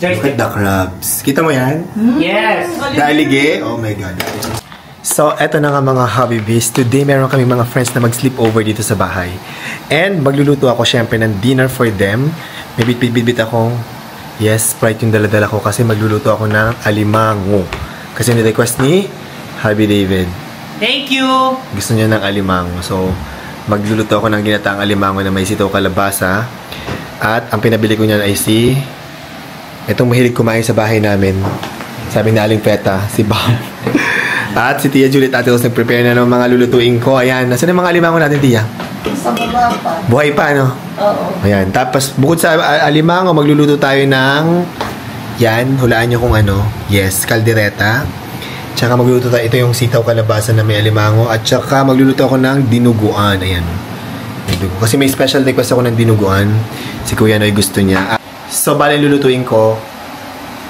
Look at the crabs. Kita mo yan? Yes! Dalige? Oh my God. So, eto na nga mga Habibies. Today, meron kami mga friends na mag-sleep over dito sa bahay. And magluluto ako syempre ng dinner for them. May bit-bit akong, yes, Sprite yung dala-dala ko kasi magluluto ako ng alimango. Kasi ni-request ni Habi David. Thank you! Gusto niya ng alimango. So, magluluto ako ng ginataang alimango na may sitaw kalabasa. At ang pinabili ko niyan ay itong mahilig kumain sa bahay namin. Sabi na Aling Peta, si Bob. At si Tia Juliet Ate Rose nag-prepare na ng mga lulutuin ko. Ayan, nasaan yung mga alimango natin, Tia? Sa baba pa. Buhay pa, no? Oo. Ayan, tapos bukod sa alimango, magluluto tayo ng, yan, hulaan nyo kung ano. Yes, kaldereta. Tsaka magluluto tayo, ito yung sitaw kalabasa na may alimango. At tsaka magluluto ako ng dinuguan. Ayan. Kasi may special request ako ng dinuguan. Si Kuya Noy gusto niya. So, bali lulutuin ko.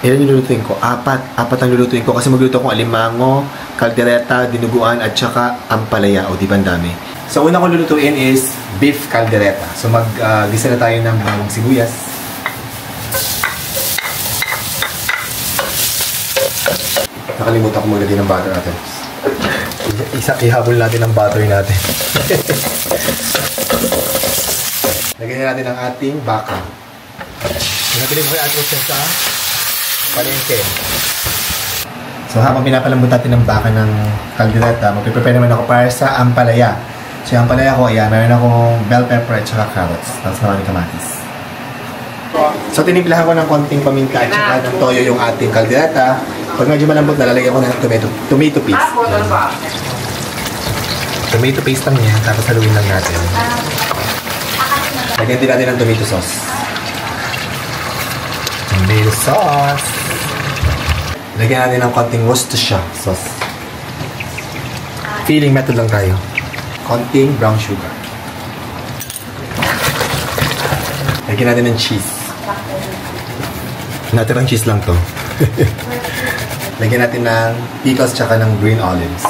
Ilan yung lulutuin ko? Apat ang lulutuin ko kasi magluto akong alimango, kaldereta, dinuguan, at saka ampalaya. O, di ba ang dami? So, una kong lulutuin is beef kaldereta. So, mag-gisa na tayo ng bawang sibuyas. Nakalimutan ko maglagay ng butter natin. Ihabol natin ang butter natin. Lagyan na natin ang ating baka. Nagpili ko kay Ate Rose sa palengke. So habang pinapalambot natin ng baka ng kaldereta, magpiprepare naman ako para sa ampalaya. So yung ampalaya ko, ayan, meron akong bell pepper at saka carrots. Tapos maraming kamatis. So tinimplahan ko ng konting paminta at saka ng toyo yung ating kaldereta. Pag medyo malambot, nalalagyan ko na ng tomato paste. Tomato paste lang yan, tapos haluin lang natin. Lagyan din natin ng tomato sauce. Tomato sauce. Lagyan natin ng konting Worcestershire sauce. Feeling method lang tayo. Konting brown sugar. Lagyan natin ng cheese. Natirang cheese lang to. Lagyan natin ng pickles tsaka ng green olives.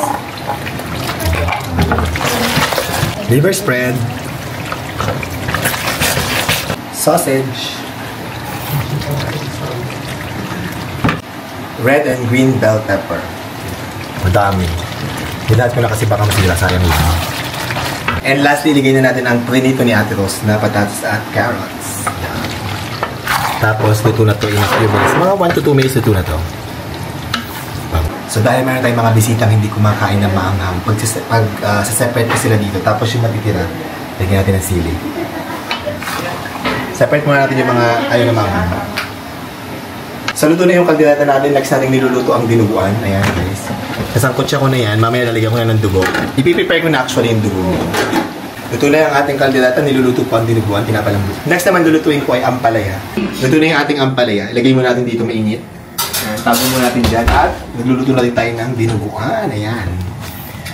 Liver spread. Sausage. Red and green bell pepper. Madami. Hinahat ko na kasi baka masira, sayang lang. And lastly, ligay na natin ang prinito ni Ate Rose na patatas at carrots. Yan. Tapos, luto na to in a few minutes. Mga 1 to 2 minutes luto na to. So, dahil meron tayong mga bisitang hindi kumakain ng maanghang, separate ko sila dito. Tapos yung natitira, lagyan natin ng sili. Separate muna natin yung mga ayaw na maanghang. So, luto na yung kaldereta natin. Next natin niluluto ang dinuguan. Ayan, guys. Nasangkot siya ko na yan. Mamaya lalagyan ko na ng dugo. Ipiprepare ko na actually yung dugo. Luto na yung ating kaldereta. Niluluto ko ang dinuguan. Pinapalambot. Next naman lulutuin ko ay ampalaya. Luto na yung ating ampalaya. Ilagay mo natin dito mainit. Tapos mo natin dyan. At nagluluto natin tayo ng dinuguan. Ayan.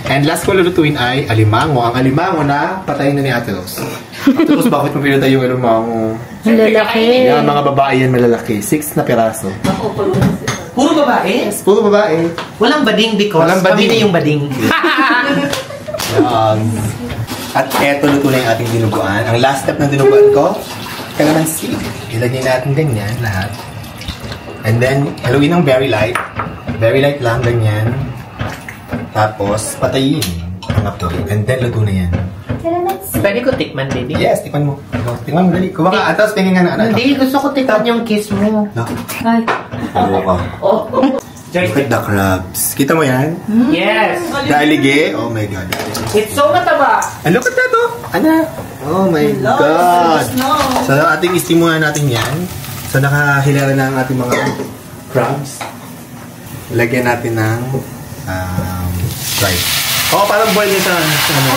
And last ko lulutuin ay alimango. Ang alimango na patayin na ni Ate Rose. Ate Rose, bakit mo pinatay yung alimango? Malalaki. Yan, mga babae yan malalaki. 6 na piraso. Puro babae? Yes, puro babae. Walang bading because kami na yung bading. At eto, luto na yung ating dinuguan. Ang last step ng dinuguan ko, kalamansi. Ilagay natin ganyan lahat. And then, haluin ng very light. Very light lang, ganyan. Tapos, patayin ang apoy. And then, luto na yan. Pwede ko tikman, baby? Yes, tikman mo. Tikman mo, dali. Kuha ka, atas, tingin nga na ano. Hindi, gusto ko tikman yung kiss mo. No? Ay. Ano ka? Look at the crabs. Kita mo yan? Yes! Dalige? Oh my God. It's so mataba! And look at that, oh! Ano? Oh my God! So, ating istimulan natin yan. So, nakahilera na ang ating mga crabs. Lagyan natin ng rice. Oh, parang boil niya sa ano.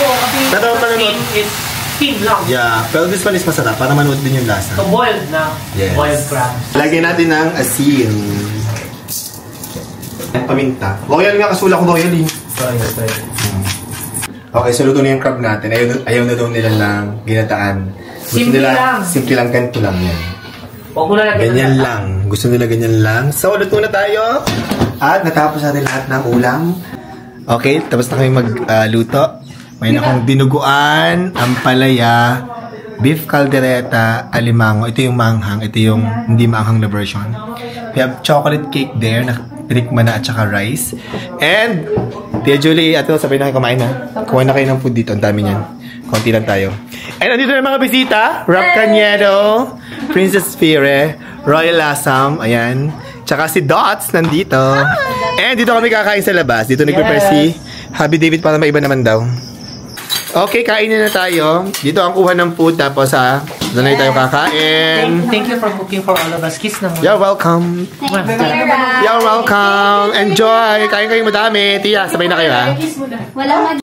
Pero steam is steam lang. Yeah, pero this one is masarap. Para manood din yung lasa. So, boiled na. Yes. Boiled crabs. Lagyan natin ng asin. Paminta. Royal nga, kasula ko royal eh. Sorry. Okay, so luto na yung crab natin. Ayaw na daw nila lang ginataan. Simple lang. Simple lang, ganito lang yan. Huwag mo na lagyan ganyan lang. Gusto nila ganyan lang. So, luto na tayo. At natapos natin lahat ng ulam. Okay, tapos na kami magluto. May akong dinuguan, ampalaya, beef caldereta, alimango. Ito yung manghang. Ito yung hindi manghang na version. We have chocolate cake there na pinikman na at saka rice. And, Tia Julie, at sabay na kayo kumain ha. Kumain na kayo ng food dito. Ang dami niyan. Konti lang tayo. And andito na yung mga bisita. Rob Cañedo, Princess Fire, Royal Lasam, ayan. Tsaka si Dots nandito. And dito kami kakain sa labas. Dito nag-prepare si Happy David para maiba naman daw. Okay, kainin na tayo. Dito ang kuha ng food. Tapos doon na tayo kakain. Thank you for cooking for all of us. Kiss naman. You're welcome. You're welcome. Enjoy. Kain kayo madami. Tia, sabay na kayo ha. Walang